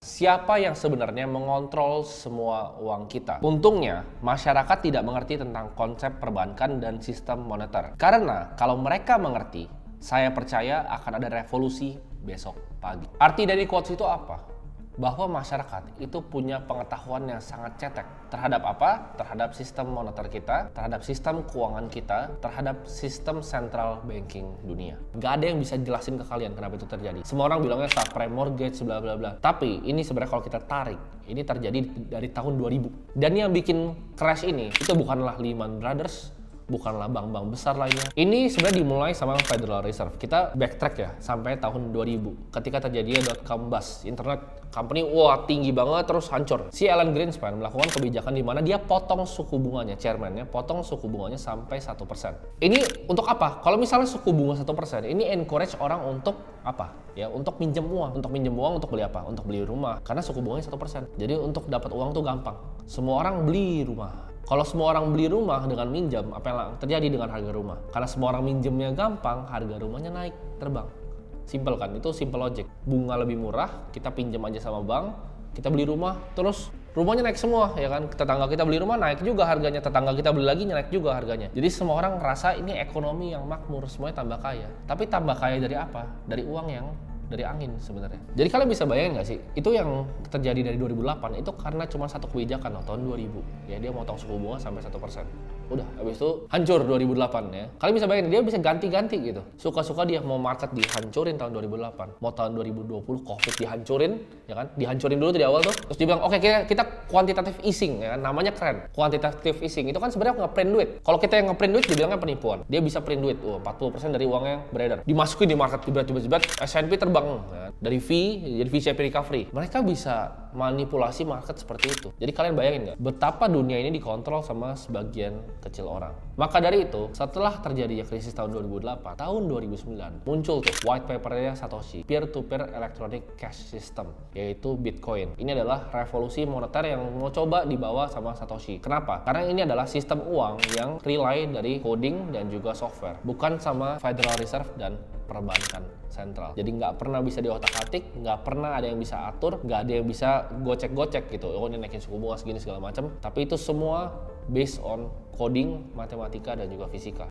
Siapa yang sebenarnya mengontrol semua uang kita? Untungnya, masyarakat tidak mengerti tentang konsep perbankan dan sistem moneter. Karena kalau mereka mengerti, saya percaya akan ada revolusi besok pagi. Arti dari quotes itu apa? Bahwa masyarakat itu punya pengetahuan yang sangat cetek terhadap apa? Terhadap sistem moneter kita, terhadap sistem keuangan kita, terhadap sistem central banking dunia. Gak ada yang bisa jelasin ke kalian kenapa itu terjadi. Semua orang bilangnya subprime mortgage, bla bla bla. Tapi ini sebenarnya kalau kita tarik, ini terjadi dari tahun 2000. Dan yang bikin crash ini, itu bukanlah Lehman Brothers, bukanlah bank-bank besar lainnya. Ini sebenarnya dimulai sama Federal Reserve. Kita backtrack ya sampai tahun 2000 ketika terjadinya dot-com bust. Internet company tinggi banget terus hancur. Si Alan Greenspan melakukan kebijakan di mana dia potong suku bunganya, chairman-nya potong suku bunganya sampai 1%. Ini untuk apa? Kalau misalnya suku bunga 1%, ini encourage orang untuk apa? Ya, untuk minjem uang. Untuk minjem uang untuk beli apa? Untuk beli rumah. Karena suku bunganya 1%. Jadi untuk dapat uang tuh gampang. Semua orang beli rumah. Kalau semua orang beli rumah dengan minjam, apa yang terjadi dengan harga rumah? Karena semua orang minjemnya gampang, harga rumahnya naik, terbang. Simple kan? Itu simple logic. Bunga lebih murah, kita pinjam aja sama bank, kita beli rumah, terus rumahnya naik semua, ya kan? Tetangga kita beli rumah naik juga harganya, tetangga kita beli lagi naik juga harganya. Jadi semua orang ngerasa ini ekonomi yang makmur, semuanya tambah kaya. Tapi tambah kaya dari apa? Dari uang yang dari angin sebenarnya. Jadi kalian bisa bayangin nggak sih? Itu yang terjadi dari 2008 itu karena cuma satu kebijakan tahun 2000. Ya dia motong suku bunga sampai 1%. Udah, habis itu hancur 2008 ya. Kalian bisa bayangin dia bisa ganti-ganti gitu. Suka-suka dia mau market dihancurin tahun 2008. Mau tahun 2020 Covid dihancurin, ya kan? Dihancurin dulu dari awal tuh. Terus dia bilang, "Oke, kita quantitative easing," ya kan? Namanya keren. Quantitative easing itu kan sebenarnya nge-print duit. Kalau kita yang nge-print duit dibilangnya penipuan. Dia bisa print duit, 40% dari uangnya yang beredar. Dimasukin di market jebret-jebret, S&P terbang ya. Dari V jadi V-shape recovery. Mereka bisa manipulasi market seperti itu. Jadi kalian bayangin nggak betapa dunia ini dikontrol sama sebagian kecil orang. Maka dari itu, setelah terjadinya krisis tahun 2008, tahun 2009 muncul tuh white papernya Satoshi, peer-to-peer electronic cash system, yaitu Bitcoin. Ini adalah revolusi moneter yang mau coba dibawa sama Satoshi. Kenapa? Karena ini adalah sistem uang yang rely dari coding dan juga software, bukan sama Federal Reserve dan perbankan sentral. Jadi nggak pernah bisa diotak-atik, nggak pernah ada yang bisa atur, nggak ada yang bisa gocek-gocek gitu. Oh ini naikin suku bunga segini segala macam. Tapi itu semua based on coding, matematika dan juga fisika.